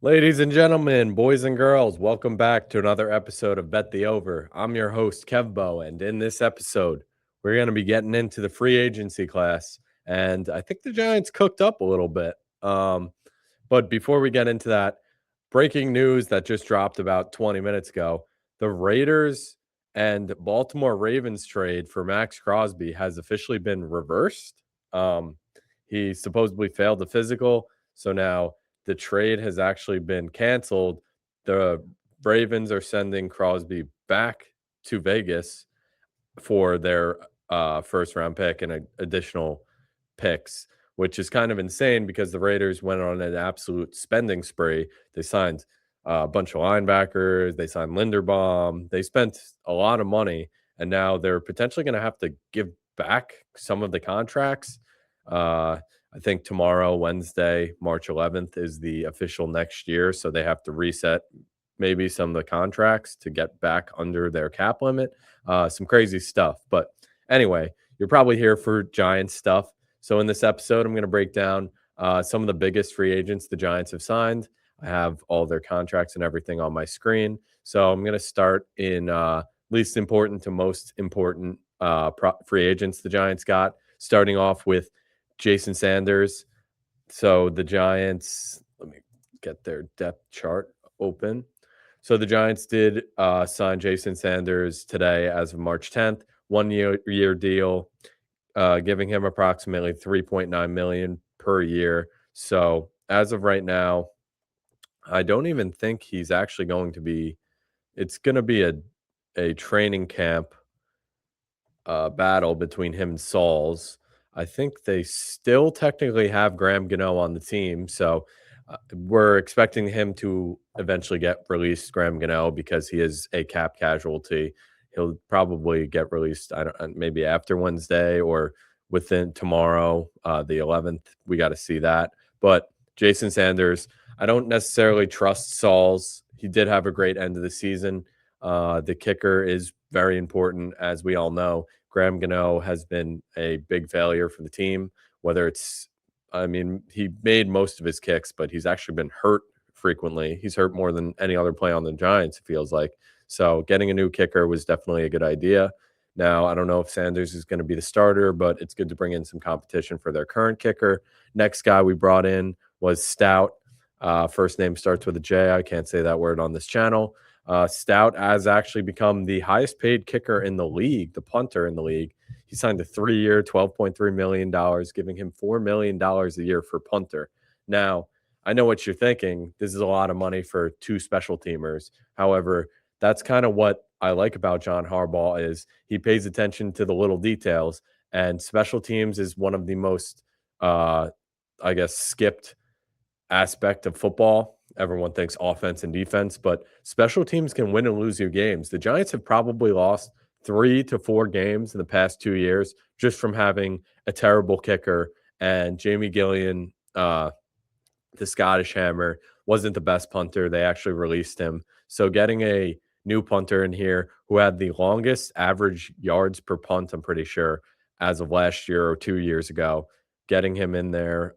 Ladies and gentlemen, boys and girls, welcome back to another episode of Bet the Over. I'm your host, Kevbo, and in this episode, we're going to be getting into the free agency class. And I think the Giants cooked up a little bit. But before we get into that, breaking news that just dropped about 20 minutes ago, the Raiders and Baltimore Ravens trade for Max Crosby has officially been reversed. Um, he supposedly failed the physical. So now the trade has actually been canceled. The Ravens are sending Crosby back to Vegas for their first round pick and additional picks, which is kind of insane because the Raiders went on an absolute spending spree. They signed a bunch of linebackers, they signed Linderbaum, they spent a lot of money, and now they're potentially going to have to give back some of the contracts. I think tomorrow, Wednesday, March 11th, is the official next year. So they have to reset maybe some of the contracts to get back under their cap limit. Some crazy stuff. But anyway, you're probably here for Giants stuff. So in this episode, I'm going to break down some of the biggest free agents the Giants have signed. I have all their contracts and everything on my screen. So I'm going to start in least important to most important free agents the Giants got, starting off with Jason Sanders. So the Giants, let me get their depth chart open. So the Giants did sign Jason Sanders today as of March 10th, 1 year deal, giving him approximately 3.9 million per year. So as of right now, I don't even think he's actually going to be. It's going to be a training camp battle between him and Sauls. I think they still technically have Graham Gano on the team, so we're expecting him to eventually get released, Graham Gano, because he is a cap casualty. He'll probably get released, I don't maybe after Wednesday or within tomorrow, the 11th. We got to see that. But Jason Sanders, I don't necessarily trust Sauls. He did have a great end of the season. The kicker is very important, as we all know. Graham Gano has been a big failure for the team, whether it's, I mean, he made most of his kicks, but he's actually been hurt frequently. He's hurt more than any other play on the Giants, it feels like. So getting a new kicker was definitely a good idea. Now, I don't know if Sanders is going to be the starter, but it's good to bring in some competition for their current kicker. Next guy we brought in was Stout. First name starts with a J. I can't say that word on this channel. Stout has actually become the highest paid kicker in the league, the punter in the league. He signed a 3-year, $12.3 million, giving him $4 million a year for punter. Now, I know what you're thinking. This is a lot of money for two special teamers. However, that's kind of what I like about John Harbaugh is he pays attention to the little details, and special teams is one of the most, I guess, skipped aspect of football. Everyone thinks offense and defense, but special teams can win and lose you games. The Giants have probably lost 3 to 4 games in the past 2 years just from having a terrible kicker. And Jamie Gillian, the Scottish Hammer, wasn't the best punter. They actually released him. So getting a new punter in here who had the longest average yards per punt, I'm pretty sure, as of last year or 2 years ago, getting him in there,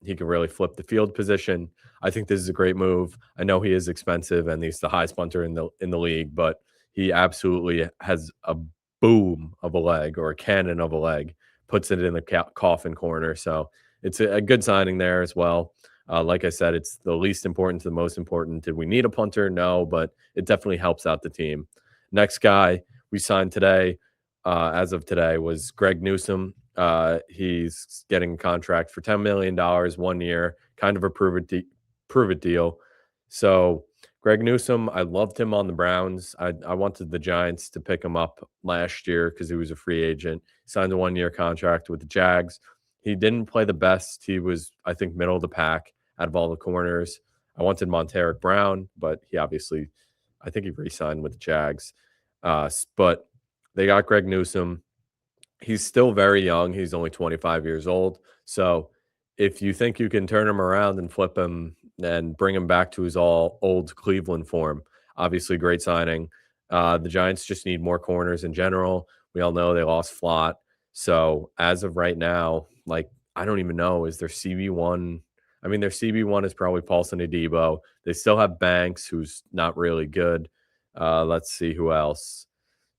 he can really flip the field position. I think this is a great move. I know he is expensive and he's the highest punter in the league, but he absolutely has a boom of a leg or a cannon of a leg, puts it in the coffin corner. So it's a good signing there as well. Like I said, it's the least important to the most important. Did we need a punter? No, but it definitely helps out the team. Next guy we signed today, as of today, was Greg Newsome. He's getting a contract for $10 million 1 year, kind of a prove it deal. So Greg Newsome, I loved him on the Browns. I wanted the Giants to pick him up last year because he was a free agent. He signed a 1 year contract with the Jags. He didn't play the best. He was, I think, middle of the pack out of all the corners. I wanted Monteric Brown, but he obviously, I think he re-signed with the Jags. But they got Greg Newsome. He's still very young. He's only 25 years old. So if you think you can turn him around and flip him and bring him back to his all old Cleveland form, obviously great signing. The Giants just need more corners in general. We all know they lost Flott. So as of right now, like, I don't even know, is there CB1? I mean, their CB1 is probably Paulson Adebo. They still have Banks, who's not really good. Let's see who else.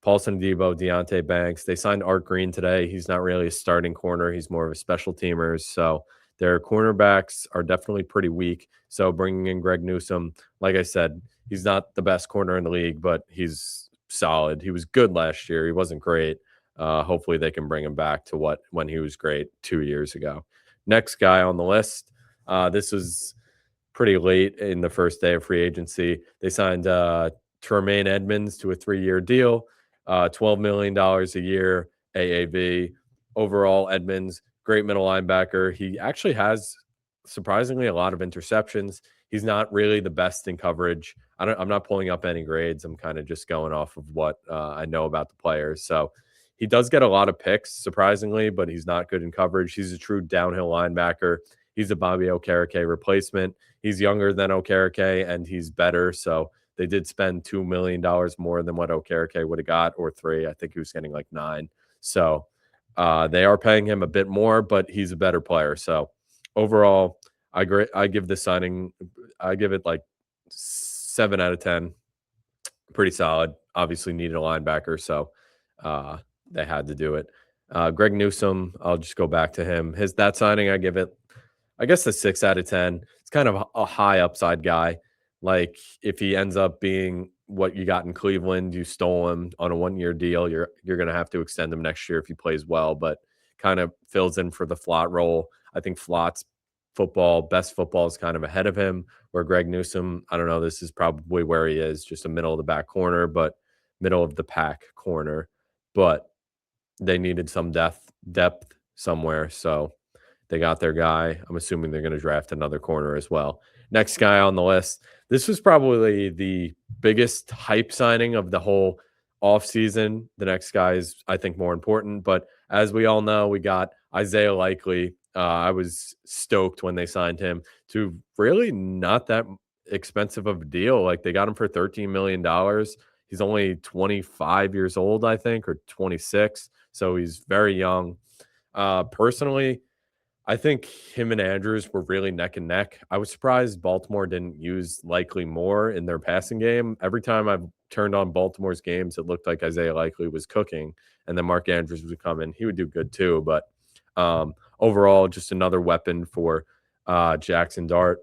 Paulson Adebo, Deontay Banks. They signed Art Green today. He's not really a starting corner. He's more of a special teamer. So their cornerbacks are definitely pretty weak. So bringing in Greg Newsome, like I said, he's not the best corner in the league, but he's solid. He was good last year. He wasn't great. Hopefully they can bring him back to what when he was great 2 years ago. Next guy on the list. This was pretty late in the first day of free agency. They signed Jermaine Edmonds to a 3-year deal, $12 million a year AAV. Overall, Edmonds, great middle linebacker. He actually has surprisingly a lot of interceptions. He's not really the best in coverage. I'm not pulling up any grades. I'm kind of just going off of what I know about the players. So he does get a lot of picks, surprisingly, but he's not good in coverage. He's a true downhill linebacker. He's a Bobby Okereke replacement. He's younger than Okereke, and he's better. So they did spend $2 million more than what Okereke would have got, or three. I think he was getting like 9. So they are paying him a bit more, but he's a better player. So overall, I give this signing, I give it like 7 out of 10. Pretty solid. Obviously needed a linebacker, so they had to do it. Greg Newsome, I'll just go back to him. That signing, I give it, I guess, a 6 out of 10. It's kind of a high upside guy. Like if he ends up being what you got in Cleveland, you stole him on a 1-year deal. You're gonna have to extend him next year if he plays well, but kind of fills in for the Flott role. I think Flott's best football is kind of ahead of him. Where Greg Newsome, I don't know, this is probably where he is, just a middle of the back corner, but middle of the pack corner. But they needed some depth somewhere. So they got their guy. I'm assuming they're going to draft another corner as well. Next guy on the list. This was probably the biggest hype signing of the whole offseason. The next guy is, I think, more important. But as we all know, we got Isaiah Likely. I was stoked when they signed him to really not that expensive of a deal. Like they got him for $13 million. He's only 25 years old, I think, or 26. So he's very young. Personally, I think him and Andrews were really neck and neck. I was surprised Baltimore didn't use Likely more in their passing game. Every time I've turned on Baltimore's games, it looked like Isaiah Likely was cooking, and then Mark Andrews would come in. He would do good too, but overall, just another weapon for Jackson Dart.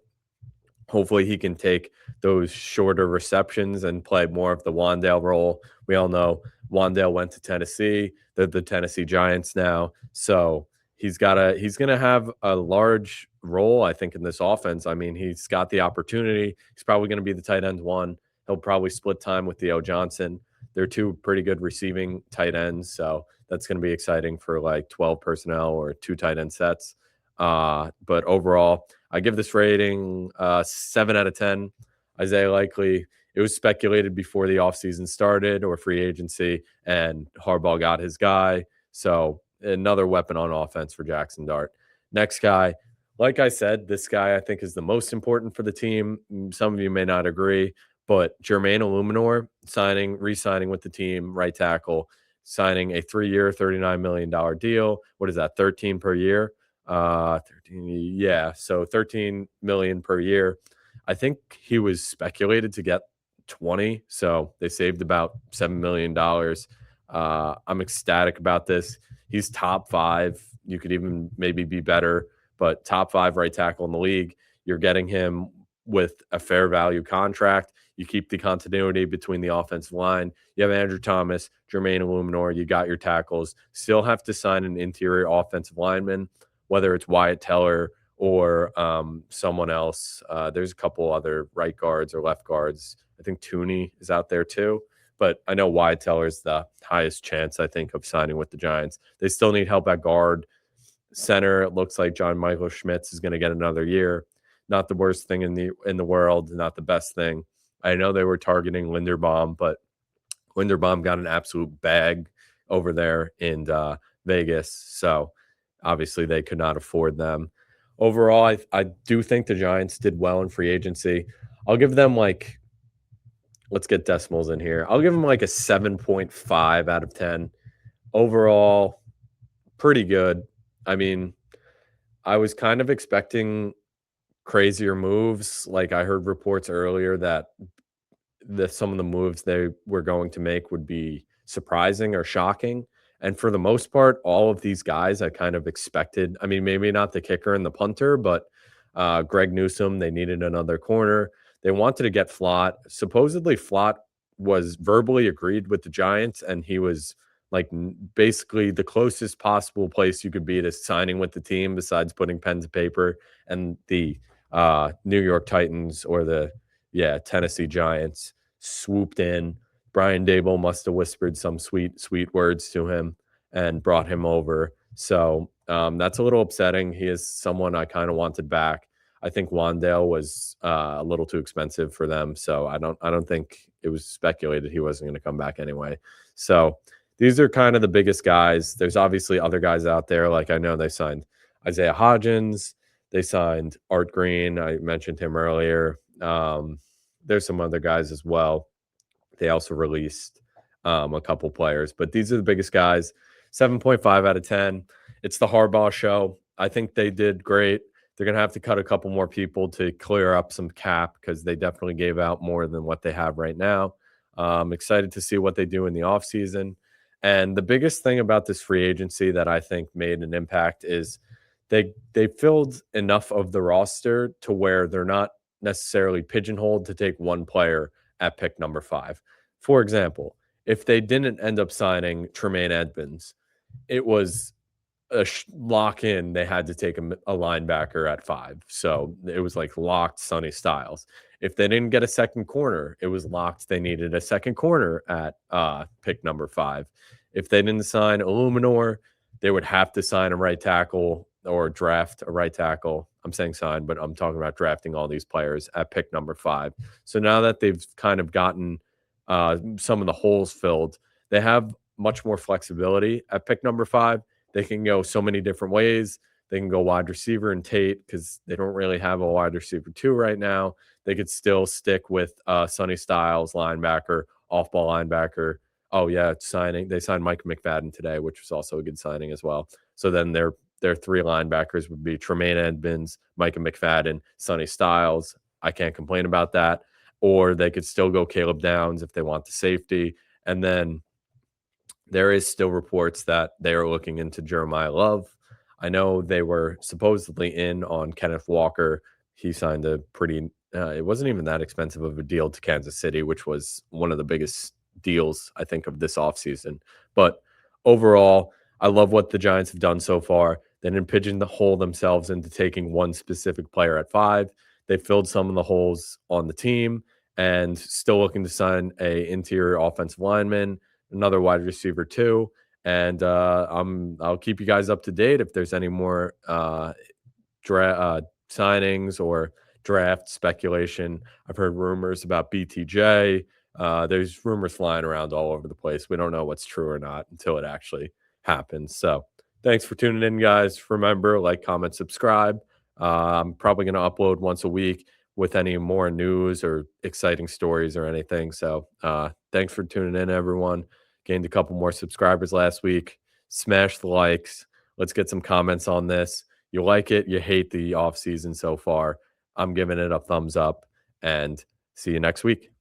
Hopefully he can take those shorter receptions and play more of the Wandale role. We all know Wandale went to Tennessee. They're the Tennessee Giants now. So he's going to have a large role, I think, in this offense. I mean, he's got the opportunity. He's probably going to be the tight end one. He'll probably split time with Theo Johnson. They're two pretty good receiving tight ends. So that's going to be exciting for like 12 personnel or 2 tight end sets. But overall, I give this rating 7 out of 10. Isaiah Likely, it was speculated before the offseason started or free agency, and Harbaugh got his guy. So another weapon on offense for Jackson Dart. Next guy, like I said, this guy I think is the most important for the team. Some of you may not agree, but Jermaine Eluemunor re-signing with the team, right tackle, signing a 3-year, $39 million deal. What is that, 13 per year? 13, yeah, so 13 million per year. I think he was speculated to get 20, so they saved about $7 million. I'm ecstatic about this. He's top 5. You could even maybe be better, but top 5 right tackle in the league. You're getting him with a fair value contract. You keep the continuity between the offensive line. You have Andrew Thomas, Jermaine Eluemunor. You got your tackles. Still have to sign an interior offensive lineman, whether it's Wyatt Teller or someone else. There's a couple other right guards or left guards. I think Tooney is out there too. But I know Wyatt Teller is the highest chance, I think, of signing with the Giants. They still need help at guard. Center, it looks like John Michael Schmitz is going to get another year. Not the worst thing in the world, not the best thing. I know they were targeting Linderbaum, but Linderbaum got an absolute bag over there in Vegas. So obviously they could not afford them. Overall, I do think the Giants did well in free agency. I'll give them like, let's get decimals in here. I'll give them like a 7.5 out of 10. Overall, pretty good. I mean, I was kind of expecting crazier moves. Like I heard reports earlier that some of the moves they were going to make would be surprising or shocking. And for the most part, all of these guys I kind of expected. I mean, maybe not the kicker and the punter, but Greg Newsome, they needed another corner. They wanted to get Flott. Supposedly, Flott was verbally agreed with the Giants, and he was like basically the closest possible place you could be to signing with the team besides putting pen to paper. And the New York Titans or the Tennessee Giants swooped in. Brian Dable must have whispered some sweet, sweet words to him and brought him over. So that's a little upsetting. He is someone I kind of wanted back. I think Wandale was a little too expensive for them, so I don't think it was speculated he wasn't going to come back anyway. So these are kind of the biggest guys. There's obviously other guys out there. Like I know they signed Isaiah Hodgins. They signed Art Green. I mentioned him earlier. There's some other guys as well. They also released a couple players, but these are the biggest guys. 7.5 out of 10. It's the Harbaugh show. I think they did great. They're going to have to cut a couple more people to clear up some cap because they definitely gave out more than what they have right now. I'm excited to see what they do in the offseason. And the biggest thing about this free agency that I think made an impact is they filled enough of the roster to where they're not necessarily pigeonholed to take one player at pick number 5. For example, if they didn't end up signing Tremaine Edmonds, it was a lock in. They had to take a linebacker at 5. So it was like locked Sonny Styles. If they didn't get a second corner, it was locked. They needed a second corner at pick number 5. If they didn't sign Eluemunor, they would have to sign a right tackle or draft a right tackle. I'm saying sign, but I'm talking about drafting all these players at pick number 5. So now that they've kind of gotten some of the holes filled, they have much more flexibility at pick number 5. They can go so many different ways. They can go wide receiver and Tate because they don't really have a wide receiver 2 right now. They could still stick with Sonny Styles, linebacker, off-ball linebacker. Oh yeah, signing. They signed Mike McFadden today, which was also a good signing as well. So then their 3 linebackers would be Tremaine Edmonds, Micah McFadden, Sonny Styles. I can't complain about that. Or they could still go Caleb Downs if they want the safety. And then there is still reports that they are looking into Jeremiah Love. I know they were supposedly in on Kenneth Walker. He signed a pretty, it wasn't even that expensive of a deal to Kansas City, which was one of the biggest deals, I think, of this offseason. But overall, I love what the Giants have done so far. They didn't pigeonhole themselves into taking one specific player at 5. They filled some of the holes on the team and still looking to sign a interior offensive lineman, another wide receiver 2. And I'll keep you guys up to date if there's any more signings or draft speculation. I've heard rumors about BTJ. There's rumors flying around all over the place. We don't know what's true or not until it actually happens. So thanks for tuning in, guys. Remember, like, comment, subscribe. I'm probably going to upload once a week with any more news or exciting stories or anything. So thanks for tuning in, everyone. Gained a couple more subscribers last week. Smash the likes. Let's get some comments on this. You like it, you hate the off season so far. I'm giving it a thumbs up, and see you next week.